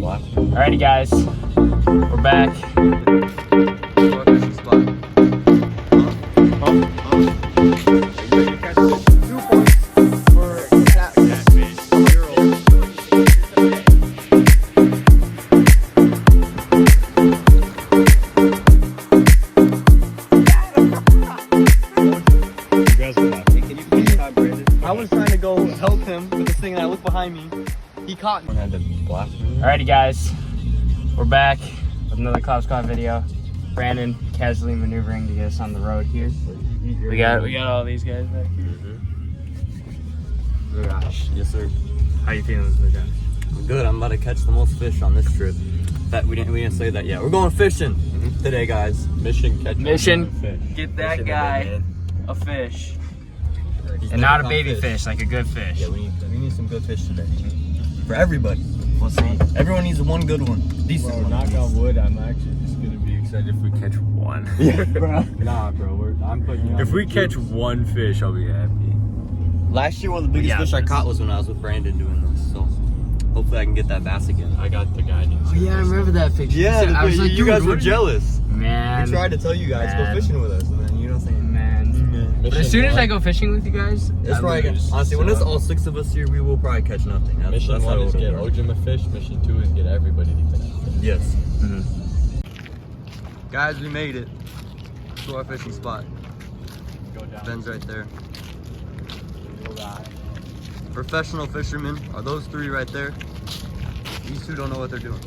Alrighty, guys, we're back. I was trying to go help him with this thing and I looked behind me. He caught me. Alrighty, guys, we're back with another Cloud Squad video. Brandon casually maneuvering to get us on the road here. We got all these guys back here. Gosh, yes sir. How you feeling, this guy? I'm good. I'm about to catch the most fish on this trip. That we didn't say that yet. We're going fishing today, guys. Mission get that guy a fish. And not a baby fish, like a good fish. Yeah, we need some good fish today. For everybody. We'll see. Everyone needs one good one. Decent one. Knock on wood, I'm actually just gonna be excited if we catch one. Yeah, bro. Nah, bro, I'm putting you on. If we catch one fish, I'll be happy. Last year, one of the biggest fish I caught was when I was with Brandon doing this. So hopefully I can get that bass again. I got the guidance. Oh yeah, I remember that picture. Yeah, I was like, you guys were jealous. Man. We tried to tell you guys go fishing with us, and then you don't say man. But as soon as I go fishing with you guys, it's probably honestly when it's all 6 of us here, we will probably catch nothing. Mission 1 is get Ojim a fish. Mission 2 is get everybody to catch a fish. Yes. Guys, we made it to our fishing spot. Go down. Ben's right there. Professional fishermen are those 3 right there. These 2 don't know what they're doing.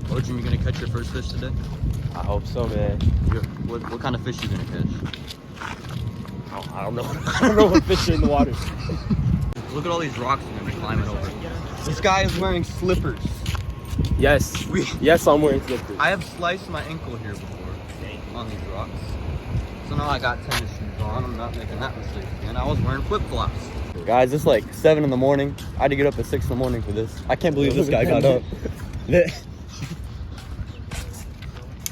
Ojim, you gonna catch your first fish today? I hope so, man. What kind of fish you gonna catch? I don't know. I don't know what fish are in the water. Look at all these rocks we're gonna be climbing over. This guy is wearing slippers. Yes. Yes, I'm wearing slippers. I have sliced my ankle here before on these rocks. So now I got tennis shoes on. I'm not making that mistake again. I was wearing flip-flops. Guys, it's like 7 in the morning. I had to get up at 6 in the morning for this. I can't believe this guy got up.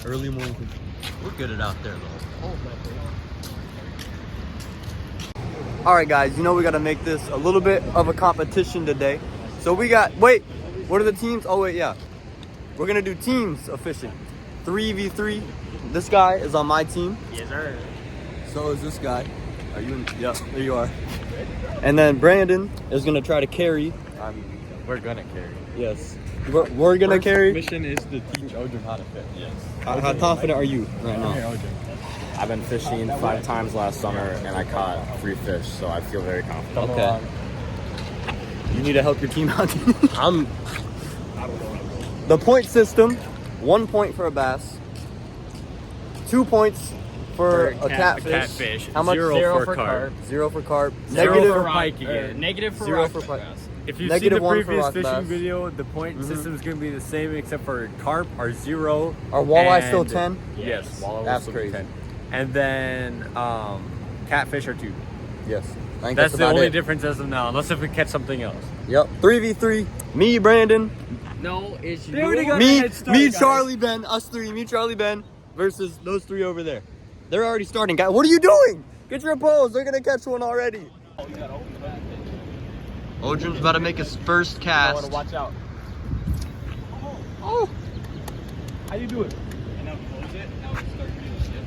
Early morning. We're good at out there though. Alright guys, you know we gotta make this a little bit of a competition today. So we got, what are the teams? Oh wait, yeah. We're gonna do teams of fishing. 3v3. This guy is on my team. Yes, sir. So is this guy. Are you in? Yep, there you are. And then Brandon is gonna try to carry. We're gonna carry. Yes. We're gonna carry. Mission is to teach Ojim how to fish. Yes. How confident are you right now? I've been fishing 5 times last summer and I caught 3 fish, so I feel very confident. Okay. You need to help your team out. The point system: 1 point for a bass, 2 points for a catfish. How much? 0 for carp. 0 for carp. 0 Negative for pike again. Negative for 0 rock for pike. If you've Negative seen the 1 for previous rock fishing bass. video, the point system is going to be the same except for carp are 0. Are walleye and- still 10? Yes, walleye That's will still be crazy. 10. And then catfish are 2. Yes. I think That's the about only it. difference as of now, unless if we catch something else. Yep. 3v3. Me, Brandon. No, it's They already you. got Me, a head start, me, guys. Charlie, Ben. Us 3. Me, Charlie, Ben. Versus those 3 over there. They're already starting, guys. What are you doing? Get your pose. They're gonna catch one already. Ojim's about to make his first cast. Watch out. Oh. How you do it? And now close it. Now start doing shit.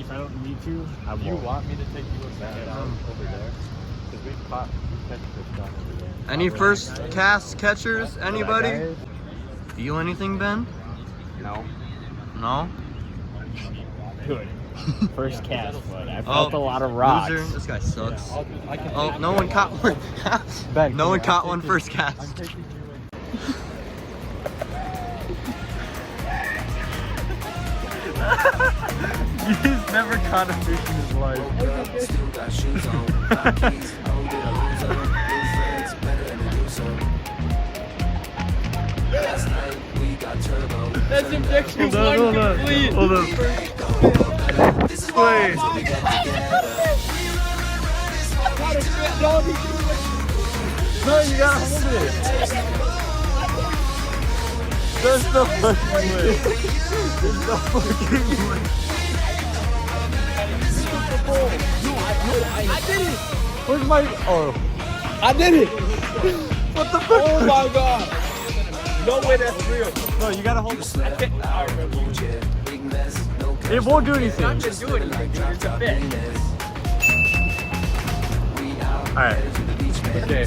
If I don't need to, I won't. You want me to take you down over there? Because we catch fish down over there. Any first cast catchers? Anybody? Feel anything, Ben? No. No? Good. First cast, but I felt a lot of rocks. Loser. This guy sucks. Oh, no one caught one. Ben, no one caught one first cast. He's never caught a fish in his life. That's injection 1 complete. Hold on. Wait. No, you gotta hold it. There's no fucking way. There's no fucking way. I did it. Where's my... Oh. I did it. What the fuck? Oh my god! No way that's real. No, you gotta hold it. It won't do anything. Not just do anything, dude. It's a fit. Alright. Okay.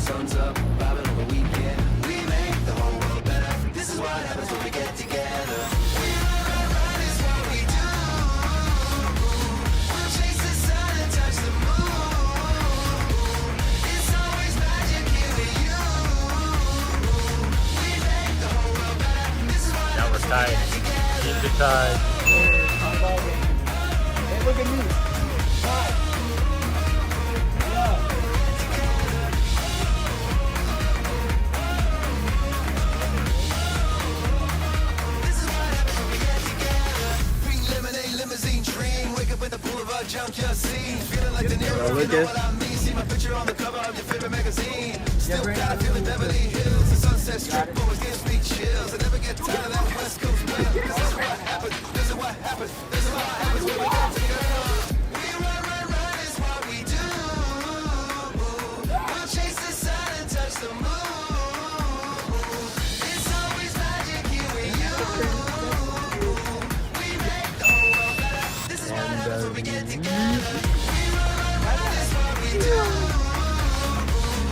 Now we're tied. Keep it tied. Hey, look at me. Lucas.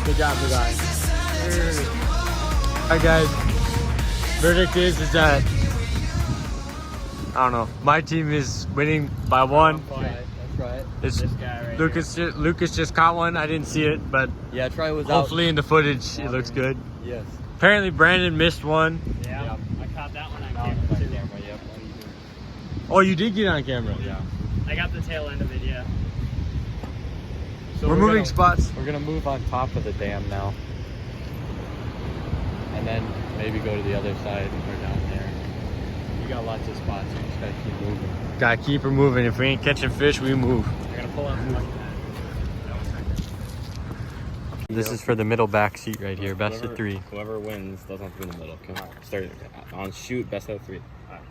Good job, you guys. Alright guys, verdict is that I don't know. My team is winning by 1. That's right. It's This guy right Lucas just caught one. I didn't see it, but Yeah, Troy was hopefully in the footage it looks good. Yes. Apparently Brandon missed one. Yeah. I caught that one on camera too. Yep. Oh, you did get on camera. Yeah. I got the tail end of it. Yeah. So We're moving spots. We're gonna move on top of the dam now, and then maybe go to the other side or down there. We got lots of spots. We just gotta keep moving. Gotta keep her moving. If we ain't catching fish, we move. I gotta pull out. This is for the middle back seat right here. Best of 3. Whoever wins doesn't have to be in the middle. Okay. Start on shoot. Best out of 3.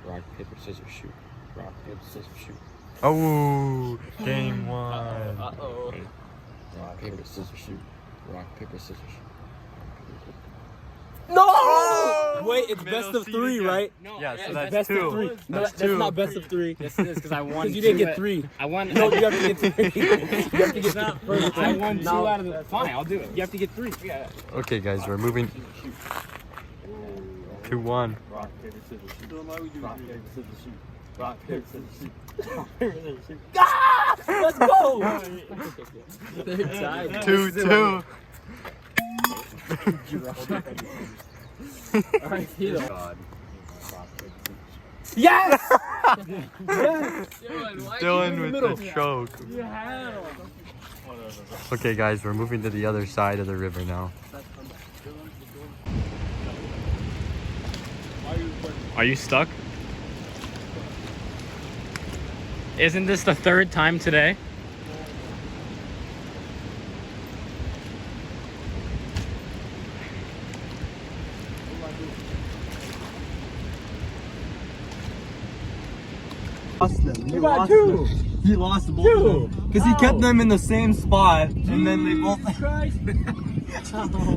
Rock, paper, scissors, shoot. Rock, paper, scissors, shoot. Oh, game 1. Uh-oh. Rock, paper, scissors, shoot. Rock, paper, scissors. No! Wait, it's best of 3, right? No. Yeah, so It's that's best 2. of 3. No, That's that's 2. not best of 3. Yes, it is because I won. Because you didn't two get 3. I won. No, you have to get 3. You have to get first. I won 2 out of the. Fine, I'll do it. You have to get 3. Yeah. Okay, guys, we're moving. 2-1. Rock, paper, scissors, shoot. Rock, paper, scissors, shoot. Rock, paper, scissors, shoot. Rock, paper, scissors, shoot. Ah! Let's go! 2-2. Alright, Tito. Yes! Dylan with the choke. Okay, guys, we're moving to the other side of the river now. Are you stuck? Isn't this the 3rd time today? You got 2. He lost both of them. Because he kept them in the same spot, and then they both.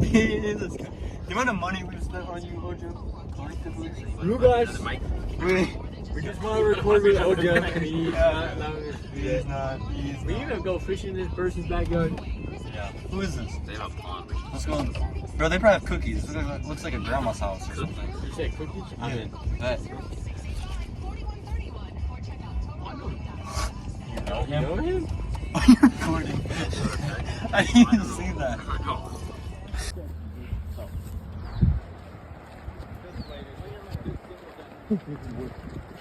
He is this guy. The amount of money we spent on you, Ojo, collectively. You guys, We just want to record with Ojo. He's not. We need to go fishing in this person's backyard. Yeah. Who is this? They have a pond. Let's go. Bro, they probably have cookies. Looks like a grandma's house or something. You say cookies? I'm in. Bet. You know him? Are you recording? I didn't even see that.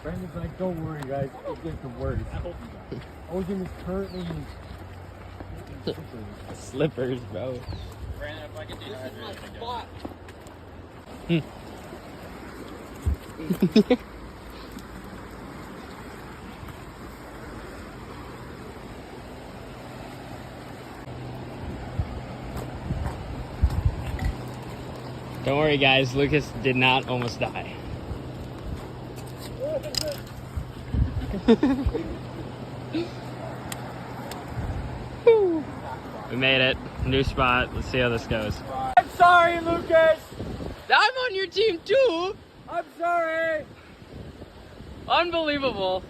Brandon's like, don't worry guys, it gets the worst. Ocean is currently Slippers, bro. Brandon, if I can do this is my spot. Don't worry, guys. Lucas did not almost die. We made it. New spot. Let's see how this goes. sorry, Lucas. I'm on your team too. I'm sorry. Unbelievable.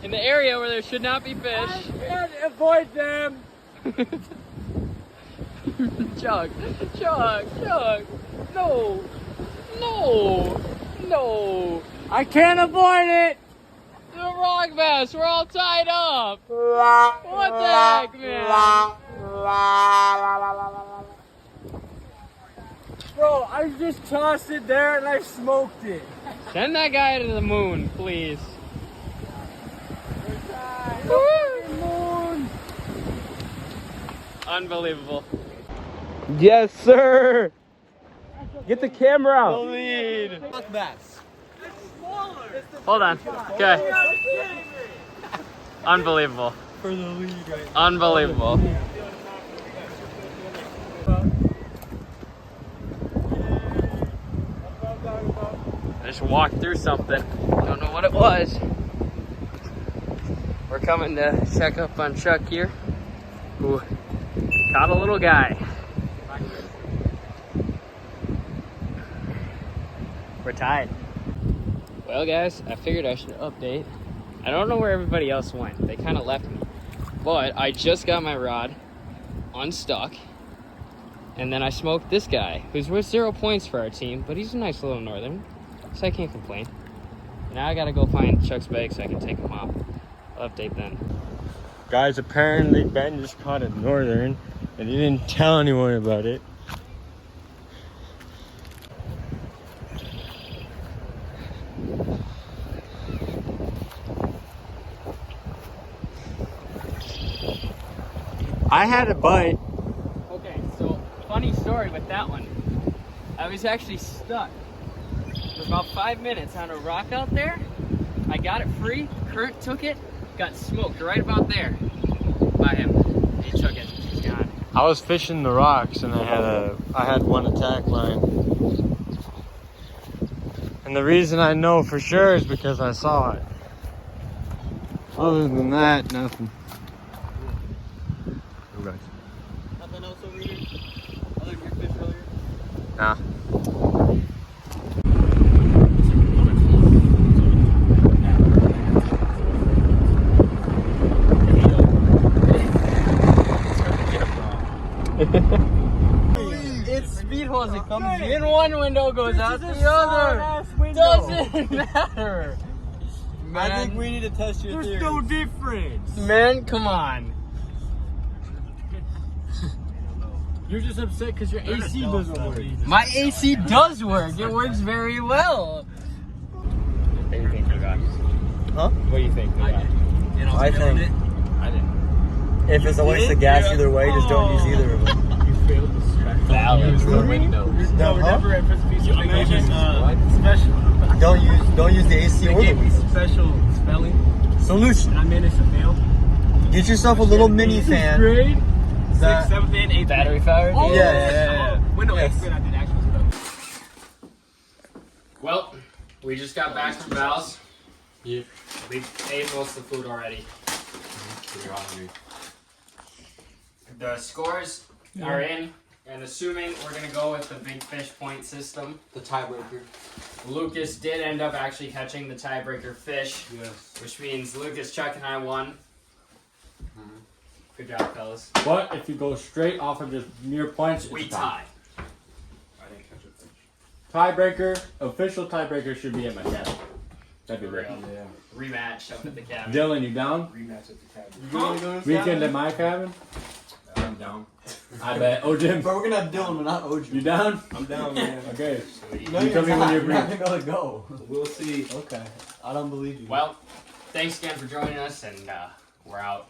In the area where there should not be fish. I can't avoid them. Chuck. No. I can't avoid it. The rock bass, we're all tied up. What the heck, man? Bro, I just tossed it there and I smoked it. Send that guy to the moon, please. Moon. Unbelievable. Yes, sir. Get the camera out. The lead. Bass. Hold on. Okay. Unbelievable. For the lead right now. Unbelievable. I just walked through something. Don't know what it was. We're coming to check up on Chuck here, who caught a little guy. We're tied. Well, guys, I figured I should update. I don't know where everybody else went. They kind of left me. But I just got my rod unstuck. And then I smoked this guy, who's worth 0 points for our team, but he's a nice little northern, so I can't complain. Now I gotta go find Chuck's bag so I can take him off. I'll update then. Guys, apparently Ben just caught a northern and he didn't tell anyone about it. I had a bite. Okay, so funny story with that one. I was actually stuck for about 5 minutes on a rock out there. I got it free, current took it, got smoked right about there by him. He took it, he's gone. I was fishing the rocks and I had one attack line. And the reason I know for sure is because I saw it. Other than that, nothing. Nothing else over here? Other than your fish earlier? Nah. It's speed hose. It comes in one window, goes out the other. Doesn't matter. Man, I think we need to test your theory. There's no difference. Man, come on. You're just upset because your AC doesn't work. My AC does work. It works very well. What do you think you got? Huh? What do you think you got? I think I didn't. if it's a waste of gas either way, just don't use either of them. You failed the Valid. The windows. No, Never at first piece of special. Don't use the AC or the windows. Special spelling. Solution. I managed to fail. Get yourself a little mini fan. Grade. That- 6th, 7th, and 8th. Battery powered? Oh, yeah. Window Yes. 8th grade, I did actual spelling. Well, we just got back from Val's. Yeah. We ate most of the food already. The scores are in, and assuming we're going to go with the big fish point system, The tiebreaker. Lucas did end up actually catching the tiebreaker fish, Yes. which means Lucas, Chuck, and I won. Good job, fellas. But if you go straight off of just mere points, it's We a tie. tie. I didn't catch a fish. Tiebreaker, official tiebreaker should be at my cabin. That'd be great. Rematch up at the cabin. Dylan, you down? Rematch at the cabin. Weekend at my cabin? I'm down. I bet. Oh, Jim, But we're gonna have Dylan, but not OG. you down? I'm down, man. Okay. No, You tell me when you're not free. gonna go. We'll see. Okay. I don't believe you. Well, thanks again for joining us, and we're out.